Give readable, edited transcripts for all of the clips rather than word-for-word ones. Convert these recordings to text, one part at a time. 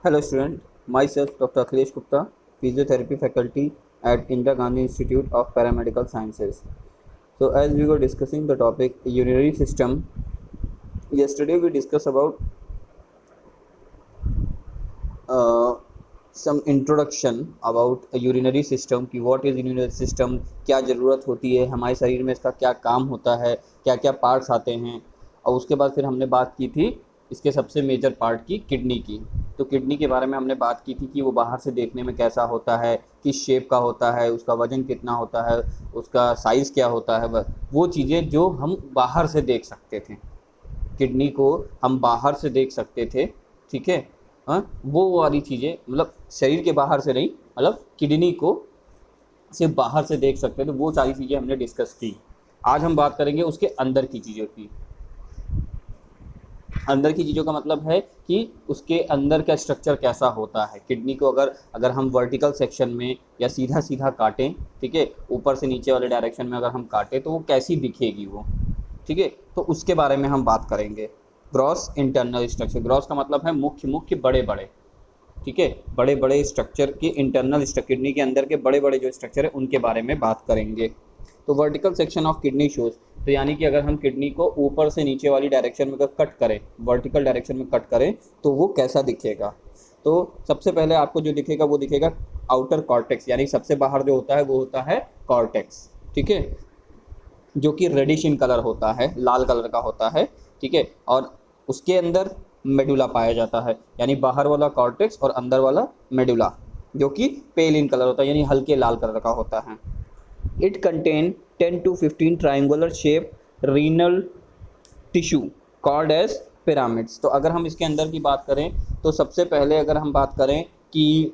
Hello student, myself Dr. Akhilesh Gupta, Physiotherapy faculty at Indira Gandhi Institute of Paramedical Sciences. So as we were discussing the topic urinary system, yesterday we discussed about some introduction about a urinary system कि what is urinary system, क्या ज़रूरत होती है हमारे शरीर में, इसका क्या काम होता है, क्या क्या पार्ट्स आते हैं। और उसके बाद फिर हमने बात की थी इसके सबसे मेजर पार्ट की, किडनी की। तो किडनी के बारे में हमने बात की थी कि वो बाहर से देखने में कैसा होता है, किस शेप का होता है, उसका वजन कितना होता है, उसका साइज़ क्या होता है, वो चीज़ें जो हम बाहर से देख सकते थे, किडनी को हम बाहर से देख सकते थे। ठीक है, हाँ, वो वाली चीज़ें, मतलब शरीर के बाहर से नहीं, मतलब किडनी को सिर्फ बाहर से देख सकते थे, वो सारी चीज़ें हमने डिस्कस की। आज हम बात करेंगे उसके अंदर की चीज़ों की। अंदर की चीज़ों का मतलब है कि उसके अंदर का स्ट्रक्चर कैसा होता है। किडनी को अगर अगर हम वर्टिकल सेक्शन में या सीधा सीधा काटें, ठीक है, ऊपर से नीचे वाले डायरेक्शन में अगर हम काटें तो वो कैसी दिखेगी वो, ठीक है, तो उसके बारे में हम बात करेंगे। ग्रॉस इंटरनल स्ट्रक्चर, ग्रॉस का मतलब है मुख्य मुख्य बड़े बड़े, ठीक है, बड़े बड़े स्ट्रक्चर के इंटरनल स्ट्रक्चर, किडनी के अंदर के बड़े बड़े जो स्ट्रक्चर है उनके बारे में बात करेंगे। तो vertical section of kidney shows, तो यानी कि अगर हम किडनी को ऊपर से नीचे वाली डायरेक्शन में कट करें, वर्टिकल डायरेक्शन में कट करें, तो वो कैसा दिखेगा। तो सबसे पहले आपको जो दिखेगा वो दिखेगा आउटर कॉर्टेक्स, यानी सबसे बाहर जो होता है वो होता है कॉर्टेक्स, ठीक है, जो कि रेडिश इन कलर होता है, लाल कलर का होता है, ठीक है। और उसके अंदर मेडुला पाया जाता है, यानी बाहर वाला कॉर्टेक्स और अंदर वाला मेडुला, जो कि पेल इन कलर होता है, यानी हल्के लाल कलर का होता है। It contain 10 to 15 triangular shape renal tissue called as pyramids. तो अगर हम इसके अंदर की बात करें तो सबसे पहले अगर हम बात करें कि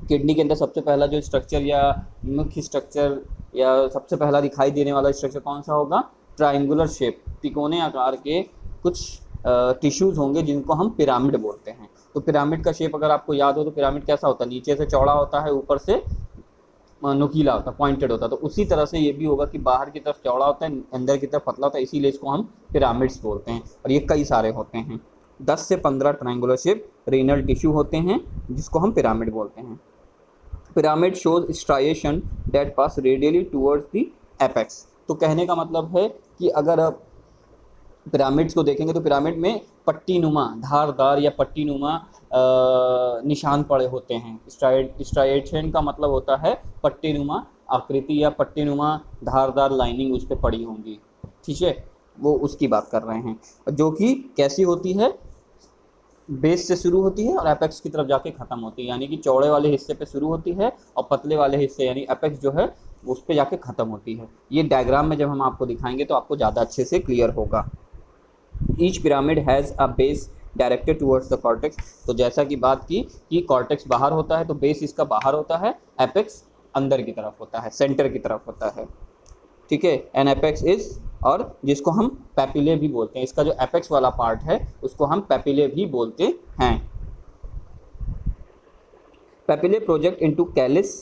किडनी के अंदर सबसे पहला जो स्ट्रक्चर या मुख्य स्ट्रक्चर या सबसे पहला दिखाई देने वाला स्ट्रक्चर कौन सा होगा, ट्राइंगुलर शेप, तिकोने आकार के कुछ टिश्यूज़ होंगे जिनको हम पिरामिड बोलते हैं। तो पिरामिड का शेप अगर आपको याद हो तो पिरामिड कैसा होता है, नीचे से चौड़ा होता है, ऊपर से नुकीला होता है, पॉइंटेड होता है। तो उसी तरह से ये भी होगा कि बाहर की तरफ चौड़ा होता है, अंदर की तरफ पतला होता है, इसीलिए इसको हम पिरामिड्स बोलते हैं। और ये कई सारे होते हैं, 10 से 15 ट्राइंगुलर शेप रेनल टिश्यू होते हैं जिसको हम पिरामिड बोलते हैं। Pyramid shows striation that pass radially towards the apex. तो कहने का मतलब है कि अगर आप पिरामिड्स को देखेंगे तो पिरामिड में पट्टी नुमा, धारदार या पट्टी नुमा निशान पड़े होते हैं। स्ट्राइएशन का मतलब होता है पट्टी नुमा आकृति या पट्टी नुमा धारदार लाइनिंग उस पर पड़ी होंगी, ठीक है, वो उसकी बात कर रहे हैं, जो कि कैसी होती है, बेस से शुरू होती है और एपेक्स की तरफ जाके ख़त्म होती है, यानी कि चौड़े वाले हिस्से पे शुरू होती है और पतले वाले हिस्से यानी एपेक्स जो है उस पे जाके ख़त्म होती है। ये डायग्राम में जब हम आपको दिखाएंगे तो आपको ज़्यादा अच्छे से क्लियर होगा। Each pyramid has a base directed towards the cortex. तो जैसा कि बात की कि कॉर्टेक्स बाहर होता है तो बेस इसका बाहर होता है, एपेक्स अंदर की तरफ होता है, सेंटर की तरफ होता है, ठीक है। एन एपेक्स इज, और जिसको हम पैपिले भी बोलते हैं, इसका जो एपेक्स वाला पार्ट है उसको हम पैपिले भी बोलते हैं। पैपिले प्रोजेक्ट इनटू कैलिस,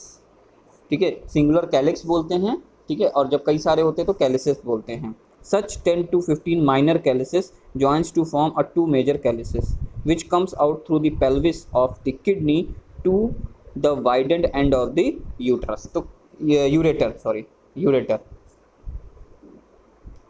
ठीक है, सिंगुलर कैलिक्स बोलते हैं, ठीक है, और जब कई सारे होते हैं तो कैलिसेस बोलते हैं। Such 10 to 15 minor calyces joins to form a two major calyces, which comes out through the pelvis of the kidney to the widened end of the uterus. तो ureter,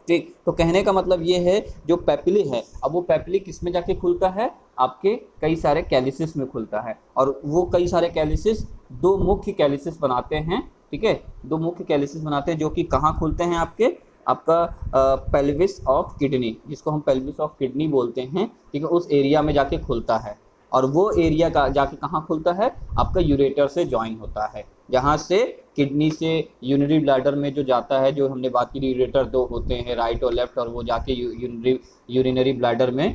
ठीक। तो कहने का मतलब ये है जो पैपिले है, अब वो पैपिले किस में जाके खुलता है, आपके कई सारे कैलिसिस में खुलता है, और वो कई सारे कैलिसिस दो मुख्य कैलिसिस बनाते हैं, ठीक है, दो मुख्य कैलिसिस बनाते हैं जो कि कहाँ खुलते हैं, आपका पेल्विस ऑफ किडनी, जिसको हम पेल्विस ऑफ किडनी बोलते हैं, ठीक है, उस एरिया में जाके खुलता है। और वो एरिया का जाके कहाँ खुलता है, आपका यूरेटर से ज्वाइन होता है, जहाँ से किडनी से यूरिनरी ब्लैडर में जो जाता है, जो हमने बात की यूरेटर दो होते हैं, राइट और लेफ्ट, और वो जाके यूरिनरी ब्लैडर में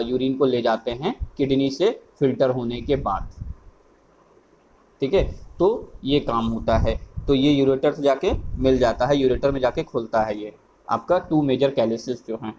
यूरिन को ले जाते हैं किडनी से फिल्टर होने के बाद, ठीक है। तो ये काम होता है, तो ये यूरेटर से जाके मिल जाता है, यूरेटर में जाके खुलता है ये आपका टू मेजर कैलिसिस जो हैं,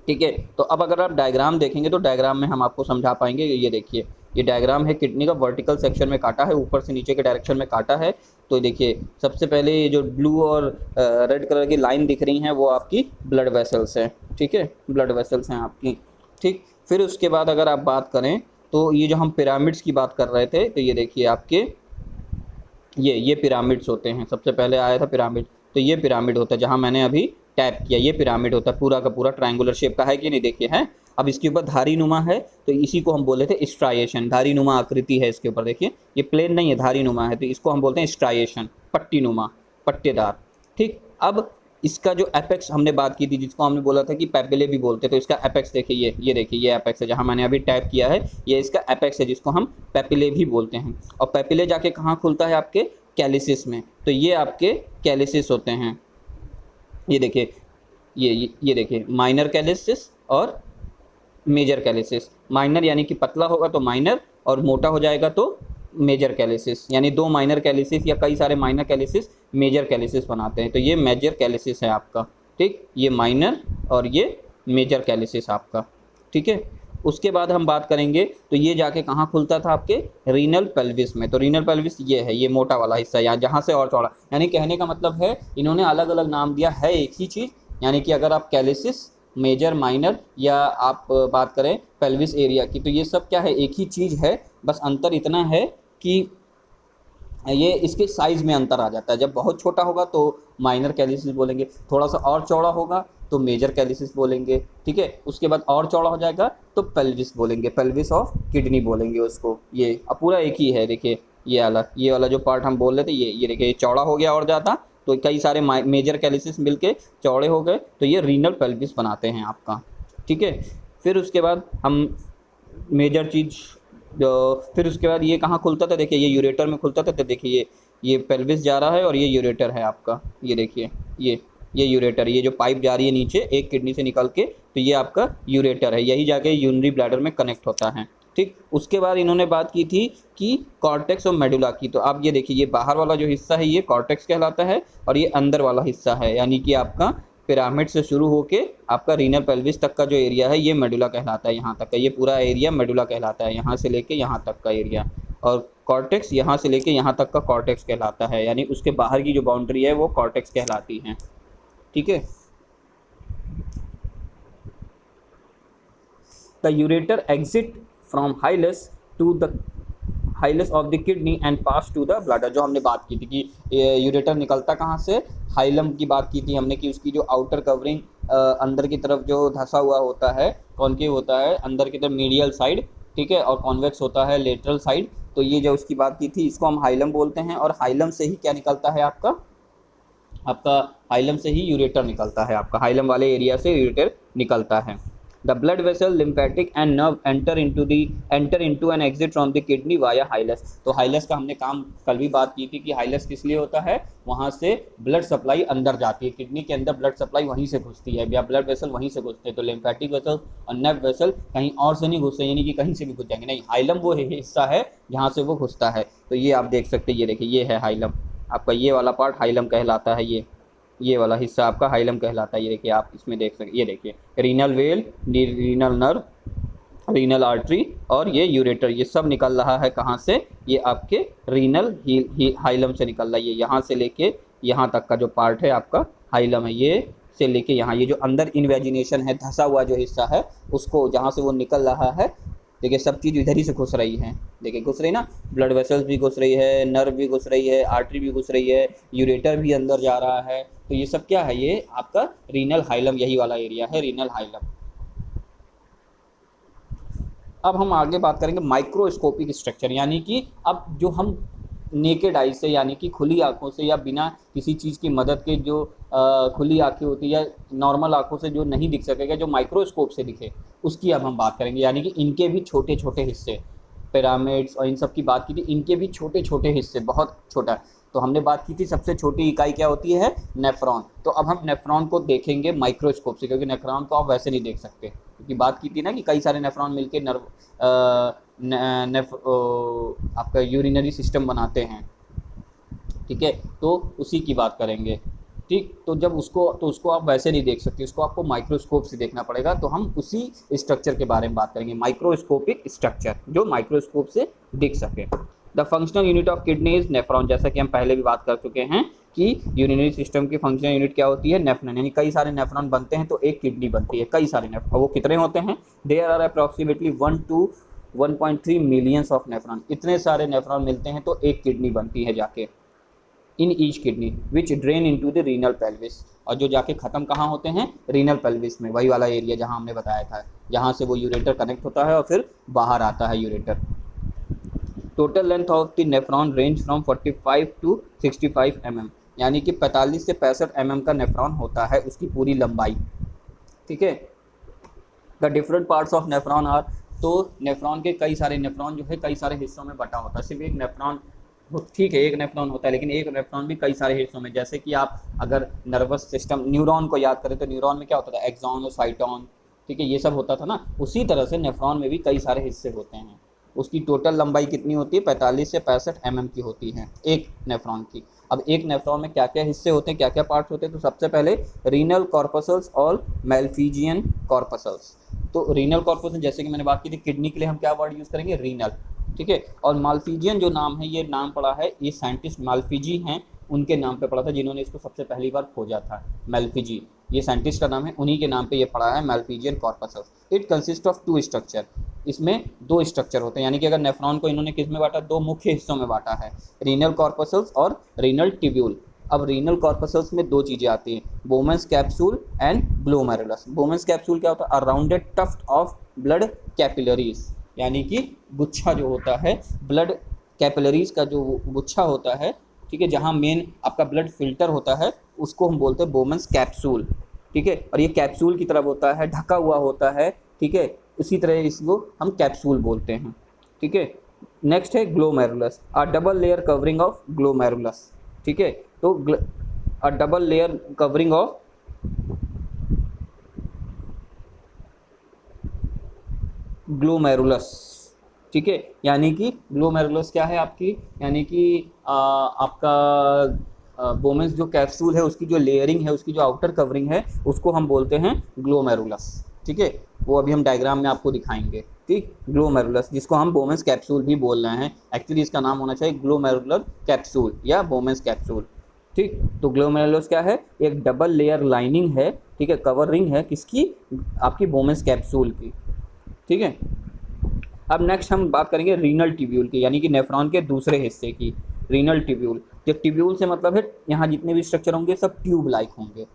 ठीक है। तो अब अगर आप डायग्राम देखेंगे तो डायग्राम में हम आपको समझा पाएंगे। ये देखिए, ये डायग्राम है किडनी का, वर्टिकल सेक्शन में काटा है, ऊपर से नीचे के डायरेक्शन में काटा है। तो देखिए सबसे पहले ये जो ब्लू और रेड कलर की लाइन दिख रही हैं वो आपकी ब्लड वेसल्स हैं, ठीक है, ब्लड वेसल्स हैं आपकी, ठीक। फिर उसके बाद अगर आप बात करें तो ये जो हम पिरामिड्स की बात कर रहे थे, तो ये देखिए आपके ये पिरामिड्स होते हैं। सबसे पहले आया था पिरामिड, तो ये पिरामिड होता है जहाँ मैंने अभी टैप किया, ये पिरामिड होता है, पूरा का पूरा ट्रायंगुलर शेप का है कि नहीं, देखिए है। अब इसके ऊपर धारी नुमा है, तो इसी को हम बोले थे स्ट्राइएशन, धारी नुमा आकृति है इसके ऊपर, देखिए ये प्लेन नहीं है, धारी नुमा है, तो इसको हम बोलते हैं स्ट्राइएशन, पट्टी नुमा, पट्टेदार। ठीक, अब इसका जो एपेक्स हमने बात की थी, जिसको हमने बोला था कि पैपिले भी बोलते, तो इसका एपेक्स देखिए, ये देखिए ये एपेक्स है, जहाँ मैंने अभी टैप किया है, ये इसका एपेक्स है, जिसको हम पैपिले भी बोलते हैं। और पैपिले जाके कहाँ खुलता है, आपके कैलिसिस में, तो ये आपके कैलिसिस होते हैं। ये देखिए ये देखिए माइनर कैलिसिस और मेजर कैलिसिस। माइनर यानी कि पतला होगा तो माइनर, और मोटा हो जाएगा तो मेजर कैलिसिस, यानी दो माइनर कैलिसिस या कई सारे माइनर कैलिसिस मेजर कैलिसिस बनाते हैं। तो ये मेजर कैलिसिस है आपका, ठीक, ये माइनर और ये मेजर कैलिसिस आपका, ठीक है। उसके बाद हम बात करेंगे, तो ये जाके कहाँ खुलता था, आपके रीनल पेल्विस में। तो रीनल पेल्विस ये है, ये मोटा वाला हिस्सा, यहाँ जहाँ से और चौड़ा, यानी कहने का मतलब है इन्होंने अलग अलग नाम दिया है एक ही चीज़, यानी कि अगर आप कैलिसिस, मेजर, माइनर, या आप बात करें पेल्विस एरिया की, तो ये सब क्या है, एक ही चीज़ है, बस अंतर इतना है कि ये इसके साइज़ में अंतर आ जाता है। जब बहुत छोटा होगा तो माइनर कैलिसिस बोलेंगे, थोड़ा सा और चौड़ा होगा तो मेजर कैलिसिस बोलेंगे, ठीक है। उसके बाद और चौड़ा हो जाएगा तो पेल्विस बोलेंगे, पेल्विस ऑफ किडनी बोलेंगे उसको। ये अब पूरा एक ही है, देखिए ये वाला जो पार्ट हम बोल रहे थे, ये देखिए ये चौड़ा हो गया और ज़्यादा, तो कई सारे मेजर कैलिसिस मिलके चौड़े हो गए, तो ये रीनल पेल्विस बनाते हैं आपका, ठीक है। फिर उसके बाद हम मेजर चीज़, फिर उसके बाद ये कहाँ खुलता था, देखिए ये यूरेटर में खुलता था, तो देखिए ये पेल्विस जा रहा है और ये यूरेटर है आपका, ये देखिए ये यूरेटर, ये जो पाइप जा रही है नीचे एक किडनी से निकल के, तो ये आपका यूरेटर है, यही जाके यूरिनरी ब्लैडर में कनेक्ट होता है, ठीक। उसके बाद इन्होंने बात की थी कि कॉर्टेक्स और मेडुला की, तो आप ये देखिए ये बाहर वाला जो हिस्सा है ये कॉर्टेक्स कहलाता है, और ये अंदर वाला हिस्सा है, यानी कि आपका पिरामिड से शुरू होके आपका रीनल पेल्विस तक का जो एरिया है ये मेडुला कहलाता है, यहाँ तक का ये पूरा एरिया मेडुला कहलाता है, यहाँ से लेके यहाँ तक का एरिया। और कॉर्टेक्स यहाँ से लेके यहाँ तक का कॉर्टेक्स कहलाता है, यानी उसके बाहर की जो बाउंड्री है वो कॉर्टेक्स कहलाती है, ठीक है। The ureter exit from hilus to the hilus of the kidney and pass to the bladder. जो हमने बात की थी कि यूरेटर निकलता कहाँ से, हाइलम की बात की थी हमने कि उसकी जो आउटर कवरिंग अंदर की तरफ जो धंसा हुआ होता है, कॉन्केव होता है अंदर की तरफ मीडियल साइड, ठीक है, और कॉन्वेक्स होता है लेटरल साइड, तो ये जो उसकी बात की थी इसको हम हाइलम बोलते हैं। और हाइलम से ही क्या निकलता है आपका हाइलम से ही यूरेटर निकलता है, आपका हाइलम वाले एरिया से यूरेटर निकलता है। The blood vessel, lymphatic and nerve enter into and exit from the kidney via हाइलस। तो हाइलस का हमने काम कल भी बात की थी कि हाइलस किस लिए होता है, वहाँ से ब्लड सप्लाई अंदर जाती है, किडनी के अंदर ब्लड सप्लाई वहीं से घुसती है, या ब्लड वेसल वहीं से घुसते हैं। तो लिम्फेटिक वेसल और नर्व वेसल कहीं और से नहीं घुसते, यानी कि कहीं से भी घुस जाएंगे नहीं, हाइलम वो हिस्सा है जहाँ से वो घुसता है। तो ये आप देख सकते हैं, ये देखिए ये है हाइलम, आपका ये वाला पार्ट हाइलम कहलाता है, ये वाला हिस्सा आपका हाइलम कहलाता है। ये देखिए आप इसमें देख सकते, ये देखिए renal well, renal nerve, renal artery और ये यूरेटर, ये सब निकल रहा है कहाँ से, ये आपके रीनल हाइलम से निकल रहा है। ये यहाँ से लेके यहाँ तक का जो पार्ट है आपका हाइलम है, ये से लेके यहाँ, ये जो अंदर इन्वेजिनेशन है, धंसा हुआ जो हिस्सा है, उसको जहाँ से वो निकल रहा है, देखिए सब चीज़ इधर ही से घुस रही है, देखिए घुस रही ना, ब्लड वेसल्स भी घुस रही है, नर्व भी घुस रही है, आर्टरी भी घुस रही है, यूरेटर भी अंदर जा रहा है। तो ये सब क्या है, ये आपका रीनल हाइलम, यही वाला एरिया है रीनल हाइलम। अब हम आगे बात करेंगे माइक्रोस्कोपिक स्ट्रक्चर, यानी कि अब जो हम नेकेड आई से, यानी कि खुली आंखों से या बिना किसी चीज़ की मदद के जो खुली आंखें होती है या नॉर्मल आंखों से जो नहीं दिख सकेगा, जो माइक्रोस्कोप से दिखे, उसकी अब हम बात करेंगे। यानी कि इनके भी छोटे छोटे हिस्से, पिरामिड्स और इन सब की बात की थी, इनके भी छोटे छोटे हिस्से, बहुत छोटा। तो हमने बात की थी सबसे छोटी इकाई क्या होती है, नेफ्रॉन। तो अब हम नेफ्रॉन को देखेंगे माइक्रोस्कोप से, क्योंकि नेफ्रॉन को आप वैसे नहीं देख सकते, क्योंकि बात की थी ना कि कई सारे नेफ्रॉन मिलके आपका यूरिनरी सिस्टम बनाते हैं, ठीक है, तो उसी की बात करेंगे, ठीक। तो जब उसको आप वैसे नहीं देख सकते, उसको आपको माइक्रोस्कोप से देखना पड़ेगा। तो हम उसी स्ट्रक्चर के बारे में बात करेंगे, माइक्रोस्कोपिक स्ट्रक्चर, जो माइक्रोस्कोप से दिख सके। The functional unit of kidney is nephron, जैसा कि हम पहले भी बात कर चुके हैं कि यूरिनरी सिस्टम की फंक्शनल यूनिट क्या होती है, नेफ्रॉन, यानी कई सारे नेफ्रॉन बनते हैं तो एक किडनी बनती है, कई सारे नेफ्रॉन। वो कितने होते हैं, there are approximately 1 to 1.3 millions of nephron, इतने सारे नेफ्रॉन मिलते हैं तो एक किडनी बनती है जाके, in each kidney which drain into the renal pelvis, और जो जाके खत्म कहाँ होते हैं, रीनल पेल्विस में, वही वाला एरिया जहाँ हमने बताया था, जहाँ से वो यूरेटर कनेक्ट होता है और फिर बाहर आता है ureter. Total length of the nephron range from 45 to 65 mm, यानी कि 45 से 65 mm का नेफ्रॉन होता है उसकी पूरी लंबाई, ठीक है। The different parts of nephron are, तो नेफ्रॉन के कई सारे, नेफ्रॉन जो है कई सारे हिस्सों में बटा होता है, सिर्फ एक नेफ्रॉन, ठीक है एक नेफ्रॉन होता है, लेकिन एक नेफ्रॉन भी कई सारे हिस्सों में, जैसे कि आप अगर नर्वस सिस्टम न्यूरॉन को याद करें तो न्यूरॉन में क्या होता था, एक्सॉन और साइटोन, ठीक है ये सब होता था ना, उसी तरह से नेफ्रॉन में भी कई सारे हिस्से होते हैं। उसकी टोटल लंबाई कितनी होती है, 45 से 65 mm की होती है एक नेफ्रॉन की। अब एक नेफ्रॉन में क्या क्या हिस्से होते हैं, क्या क्या पार्ट्स होते हैं, तो सबसे पहले रीनल कॉर्पसल्स और मेल्फिजियन कॉर्पसल्स। तो रीनल कॉर्पस जैसे कि मैंने बात की थी, किडनी के लिए हम क्या वर्ड यूज़ करेंगे, रीनल, ठीक है। और माल्फिजियन जो नाम है, ये नाम पड़ा है, ये साइंटिस्ट माल्फिजी हैं, उनके नाम पे पड़ा था, जिन्होंने इसको सबसे पहली बार खोजा था, मेल्फिजी, ये साइंटिस्ट का नाम है, उन्हीं के नाम पे ये पड़ा है, malpighian corpuscles. It consist of 2 structure, इसमें 2 स्ट्रक्चर होते हैं, यानी कि अगर नेफ्रॉन को इन्होंने किस में बांटा, 2 मुख्य हिस्सों में बांटा है, रीनल कॉर्पसल्स और रीनल ट्यूब्यूल। अब रीनल कॉर्पसल्स में 2 चीज़ें आती हैं, Bowman's capsule and glomerulus. Bowman's capsule क्या होता है, a rounded tuft of blood capillaries, यानी कि गुच्छा जो होता है, ब्लड कैपिलरीज का जो गुच्छा होता है, ठीक है, जहाँ मेन आपका ब्लड फिल्टर होता है, उसको हम बोलते हैं बोमेंस कैप्सूल, ठीक है। और ये कैप्सूल की तरफ होता है, ढका हुआ होता है, ठीक है, इसी तरह इसको हम कैप्सूल बोलते हैं, ठीक है। नेक्स्ट है glomerulus, a double layer covering of glomerulus, ठीक है। तो अ double layer covering of glomerulus, ठीक है, यानी कि ग्लोमेरुलस क्या है आपकी, यानी कि आपका बोमेंस जो कैप्सूल है उसकी जो लेयरिंग है, उसकी जो आउटर कवरिंग है, उसको हम बोलते हैं ग्लोमेरुलस, ठीक है। वो अभी हम डायग्राम में आपको दिखाएंगे, ठीक, ग्लोमेरुलस, जिसको हम बोमेंस कैप्सूल भी बोल रहे हैं, एक्चुअली इसका नाम होना चाहिए ग्लोमेरुलर कैप्सूल या बोमेंस कैप्सूल, ठीक। तो ग्लोमेरुलस क्या है, एक डबल लेयर लाइनिंग है, ठीक है, कवर रिंग है किसकी, आपकी बोमेंस कैप्सूल की, ठीक है। अब नेक्स्ट हम बात करेंगे रीनल ट्यूब्यूल की, यानी कि नेफ्रॉन के दूसरे हिस्से की, रीनल ट्यूब्यूल। जो ट्यूब्यूल से मतलब है, यहाँ जितने भी स्ट्रक्चर होंगे सब ट्यूब लाइक होंगे,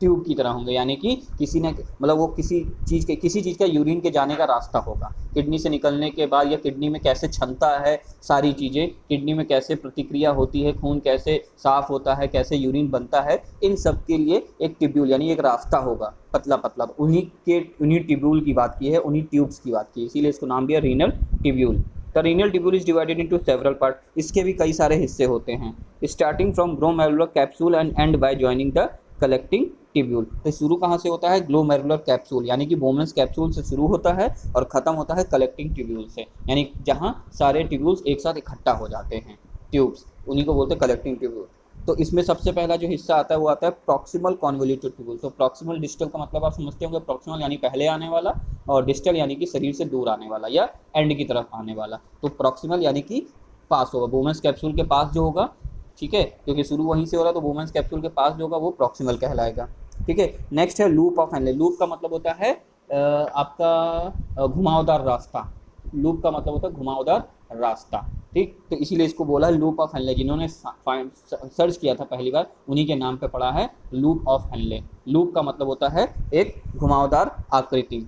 ट्यूब की तरह होंगे, यानी कि किसी ने मतलब वो किसी चीज़ का यूरिन के जाने का रास्ता होगा, किडनी से निकलने के बाद या किडनी में कैसे क्षमता है, सारी चीज़ें किडनी में कैसे प्रतिक्रिया होती है, खून कैसे साफ होता है, कैसे यूरिन बनता है, इन सब के लिए एक ट्यूब्यूल यानी एक रास्ता होगा, पतला पतला, उन्हीं ट्यूब्यूल की बात की है, उन्हीं ट्यूब्स की बात की है, इसीलिए इसको नाम दिया renal tubule. The renal tubule is divided into several part, इसके भी कई सारे हिस्से होते हैं, starting from glomerular capsule and and bye joining the collecting tubule. तो शुरू कहाँ से होता है, ग्लोमेरुलर कैप्सूल, यानी कि बोमेंस कैप्सूल से शुरू होता है और ख़त्म होता है कलेक्टिंग ट्यूब्यूल से, यानी जहाँ सारे ट्यूब्यूल्स एक साथ इकट्ठा हो जाते हैं, ट्यूब्स, उन्हीं को बोलते हैं कलेक्टिंग ट्यूब्यूल। तो इसमें सबसे पहला जो हिस्सा आता है वो आता है प्रॉक्सिमल कॉन्वोल्यूटेड ट्यूब्यूल। तो प्रॉक्सिमल डिस्टल का मतलब आप समझते होंगे, प्रॉक्सिमल यानी पहले आने वाला, और डिस्टल यानी कि शरीर से दूर आने वाला या एंड की तरफ आने वाला। तो प्रॉक्सिमल यानी कि पास होगा, बोमेंस कैप्सूल के पास जो होगा, ठीक है, क्योंकि शुरू वहीं से हो रहा है, तो बोमेंस कैप्सूल के पास जो होगा वो प्रॉक्सिमल कहलाएगा, ठीक है। नेक्स्ट है लूप ऑफ हेनले। लूप का मतलब होता है आपका घुमावदार रास्ता, लूप का मतलब होता है घुमावदार रास्ता, ठीक। तो इसीलिए इसको बोला है लूप ऑफ हेनले, जिन्होंने सर्च किया था पहली बार उन्हीं के नाम पे पड़ा है लूप ऑफ हेनले। लूप का मतलब होता है एक घुमावदार आकृति,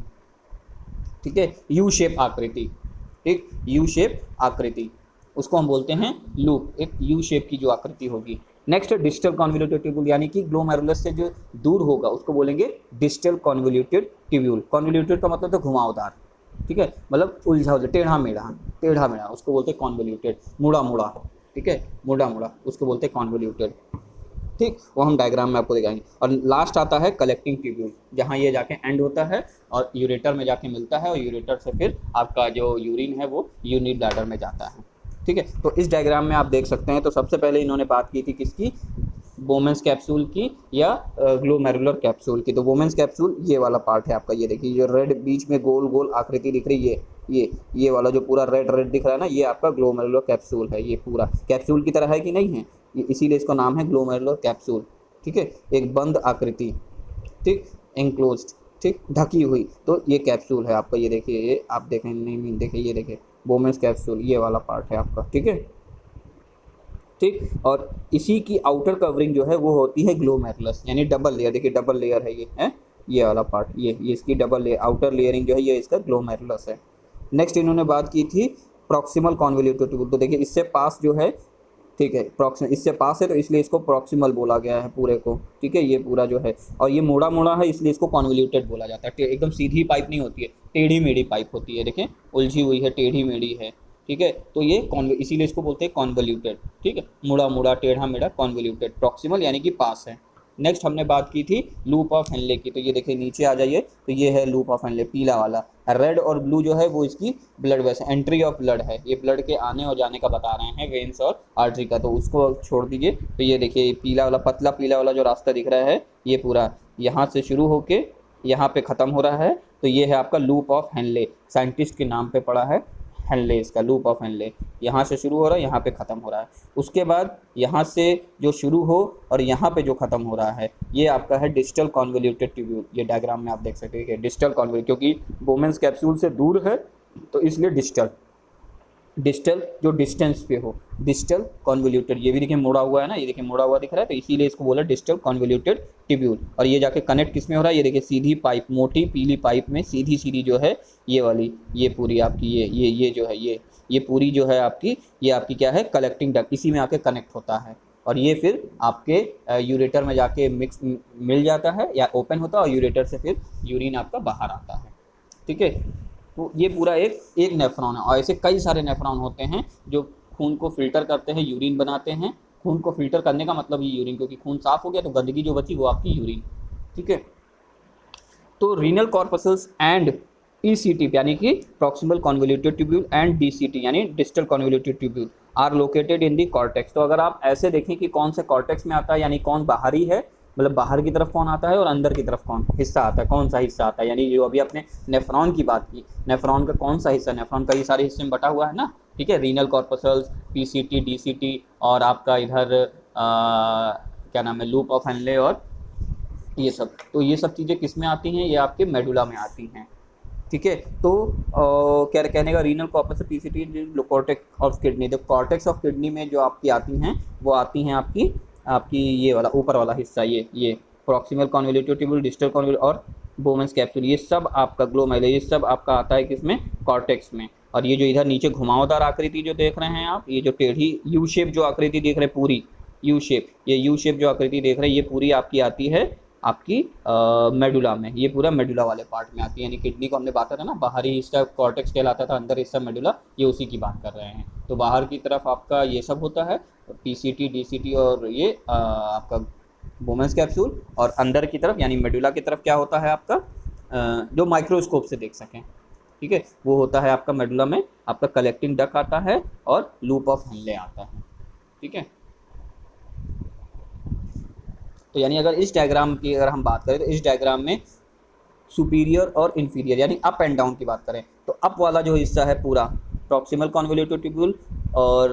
ठीक है, यू शेप आकृति, ठीक, यू शेप आकृति, उसको हम बोलते हैं लूप, एक यू शेप की जो आकृति होगी। नेक्स्ट है डिस्टल कॉन्वोल्यूटेड ट्यूब्यूल, यानी कि ग्लोमेरुलस से जो दूर होगा उसको बोलेंगे डिस्टल कॉन्वोल्यूटेड ट्यूब्यूल। कॉन्वोल्यूटेड का मतलब तो घुमावदार, ठीक है, मतलब उलझा उलझा, टेढ़ा मेढ़ा, उसको बोलते हैं कॉन्वोल्यूटेड, मुड़ा मुड़ा, ठीक है, मुड़ा मुड़ा, उसको बोलते हैं कॉन्वोल्यूटेड, ठीक, वो हम डायग्राम में आपको दिखाएंगे। और लास्ट आता है कलेक्टिंग ट्यूब्यूल, जहाँ ये जाके एंड होता है और यूरेटर में जाके मिलता है, और यूरेटर से फिर आपका जो यूरिन है वो यूरिन ब्लैडर में जाता है, ठीक है। तो इस डायग्राम में आप देख सकते हैं, तो सबसे पहले इन्होंने बात की थी किसकी, बोमेंस कैप्सूल की या ग्लोमेरुलर कैप्सूल की। तो बोमेंस कैप्सूल ये वाला पार्ट है आपका, ये देखिए जो रेड बीच में गोल गोल आकृति दिख रही है, ये वाला जो पूरा रेड रेड दिख रहा है ना, ये आपका ग्लोमेरुलर कैप्सूल है, ये पूरा कैप्सूल की तरह है कि नहीं है, इसीलिए इसका नाम है ग्लोमेरुलर कैप्सूल, ठीक है, एक बंद आकृति, ठीक, एंक्लोज्ड, ठीक, ढकी हुई, तो ये कैप्सूल है आपका, ये देखिए, ये आप देखें, नहीं देखिए, ये देखिए बोमेंस कैप्सूल, ये वाला पार्ट है आपका, ठीक है। ठीक, और इसी की आउटर कवरिंग जो है वो होती है ग्लोमेरुलस, यानी डबल लेयर, देखिए डबल लेयर है ये, है ये वाला पार्ट, ये इसकी डबल लेयर, आउटर लेयरिंग जो है ये इसका ग्लोमेरुलस है। नेक्स्ट इन्होंने बात की थी प्रॉक्सिमल कॉन्वोल्यूटेड ट्यूब्यूल, तो देखिए इससे पास जो है, ठीक है, प्रॉक्सिमल इससे पास है तो इसलिए इसको प्रॉक्सिमल बोला गया है पूरे को, ठीक है, ये पूरा जो है, और ये मुड़ा मुड़ा है इसलिए इसको कॉन्वोल्यूटेड बोला जाता है। एकदम सीधी पाइप नहीं होती है, टेढ़ी मेढ़ी पाइप होती है, देखें उलझी हुई है, टेढ़ी मेढ़ी है, ठीक है, तो ये इसीलिए इसको बोलते हैं कॉन्वोल्यूटेड, ठीक है, मुड़ा मुड़ा टेढ़ा मेढ़ा कॉन्वोल्यूटेड, प्रॉक्सिमल यानी कि पास है। नेक्स्ट हमने बात की थी लूप ऑफ हेनले की, तो ये देखिए नीचे आ जाइए, तो ये है लूप ऑफ हेनले, पीला वाला, रेड और ब्लू जो है वो इसकी blood vessel, entry of blood है, ये ब्लड के आने और जाने का बता रहे हैं, वेन्स और आर्टरी का, तो उसको छोड़ दीजिए। तो ये देखिए पीला वाला, पतला पीला वाला जो रास्ता दिख रहा है, ये पूरा यहाँ से शुरू होके यहाँ पे ख़त्म हो रहा है, तो ये है आपका लूप ऑफ हेनले, साइंटिस्ट के नाम पे पड़ा है हेनले, इसका लूप ऑफ हेनले, यहाँ से शुरू हो रहा है, यहाँ पे ख़त्म हो रहा है, उसके बाद यहाँ से जो शुरू हो और यहाँ पे जो ख़त्म हो रहा है, ये आपका है डिस्टल कॉन्वोल्यूटेड ट्यूब्यूल, ये डायग्राम में आप देख सकते हैं कि डिस्टल कॉन्वोल्यूट, क्योंकि बोमेंस कैप्सूल से दूर है तो इसलिए डिस्टल, डिस्टल जो डिस्टेंस पे हो, डिस्टल कॉन्वोल्यूटेड, ये भी देखिए मुड़ा हुआ है ना, ये देखिए मुड़ा हुआ दिख रहा है, तो इसीलिए इसको बोला डिस्टल कॉन्वोल्यूटेड ट्यूब्यूल। और ये जाके कनेक्ट किस में हो रहा है, ये देखिए सीधी पाइप, मोटी पीली पाइप में सीधी सीधी जो है ये वाली, ये पूरी आपकी ये जो है ये पूरी जो है आपकी, ये आपकी क्या है, कलेक्टिंग डक्ट, इसी में आके कनेक्ट होता है, और ये फिर आपके यूरेटर में जाके मिक्स मिल जाता है या ओपन होता है, और यूरेटर से फिर यूरिन आपका बाहर आता है, ठीक है। तो ये पूरा एक नेफ्रॉन है, और ऐसे कई सारे नेफ्रॉन होते हैं जो खून को फिल्टर करते हैं, यूरिन बनाते हैं। खून को फिल्टर करने का मतलब ये यूरिन, क्योंकि खून साफ हो गया तो गंदगी जो बची वो आपकी यूरिन, ठीक है। तो रीनल कॉर्पसल्स एंड ECT यानी कि proximal convoluted tubule and DCT यानी distal convoluted tubule are located in the cortex. तो अगर आप ऐसे देखें कि कौन से कॉर्टेक्स में आता है, यानी कौन बाहरी है, मतलब बाहर की तरफ कौन आता है और अंदर की तरफ कौन हिस्सा आता है, कौन सा हिस्सा आता है, यानी जो अभी आपने नेफ्रॉन की बात की, नेफ्रॉन का कौन सा हिस्सा, नेफ्रॉन कई सारे हिस्से में बटा हुआ है ना, ठीक है, रीनल कॉर्पसल्स, PCT DCT और आपका इधर क्या नाम है, लूप ऑफ हेनले और ये सब, तो ये सब चीज़ें किस में आती हैं, ये आपके मेडुला में आती हैं, ठीक है। तो क्या कहने का, renal corpus PCT cortex of kidney, the cortex of kidney में जो आपकी आती हैं वो आती हैं आपकी ये वाला ऊपर वाला हिस्सा, ये proximal convoluted tubule, distal convoluted और बोमेंस कैप्सूल, ये सब आपका ग्लोमेरुला, ये सब आपका आता है किसमें, कॉर्टेक्स में। और ये जो इधर नीचे घुमावदार आकृति जो देख रहे हैं आप, ये जो टेढ़ी यू शेप जो आकृति देख रहे हैं, पूरी यू शेप, ये यू शेप जो आकृति देख रहे हैं, ये पूरी आपकी आती है आपकी मेडुला में, ये पूरा मेडुला वाले पार्ट में आती है, यानी किडनी को हमने बात था ना, बाहरी हिस्सा कॉर्टेक्स कहलाता था, अंदर हिस्सा मेडुला, ये उसी की बात कर रहे हैं। तो बाहर की तरफ आपका ये सब होता है, PCT DCT और ये आपका बोमेंस कैप्सूल, और अंदर की तरफ यानी मेडुला की तरफ क्या होता है आपका, जो माइक्रोस्कोप से देख सकें, ठीक है, वो होता है आपका मेडुला में आपका कलेक्टिंग डक्ट आता है और लूप ऑफ हेनले आता है, ठीक है। तो यानी अगर इस डायग्राम की अगर हम बात करें तो इस डायग्राम में सुपीरियर और इन्फीरियर यानी अप एंड डाउन की बात करें तो अप वाला जो हिस्सा है पूरा प्रॉक्सिमल कॉन्वोल्यूटेड ट्यूब्यूल और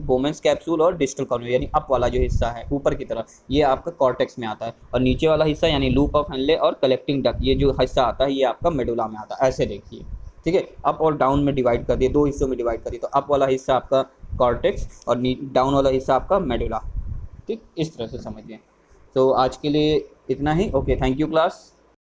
बोमेंस कैप्सूल और डिस्टल कॉन्वोल्यूटेड यानी अप वाला जो हिस्सा है ऊपर की तरफ, ये आपका कॉर्टेक्स में आता है, और नीचे वाला हिस्सा यानी लूप ऑफ हेनले और कलेक्टिंग डक्ट, ये जो हिस्सा आता है ये आपका मेडुला में आता है, ऐसे देखिए, ठीक है। अप और डाउन में डिवाइड कर दिए, दो हिस्सों में डिवाइड कर दिए, तो अप वाला हिस्सा आपका कॉर्टेक्स और डाउन वाला हिस्सा आपका मेडुला, ठीक, इस तरह से समझिए। तो आज के लिए इतना ही, ओके, थैंक यू क्लास।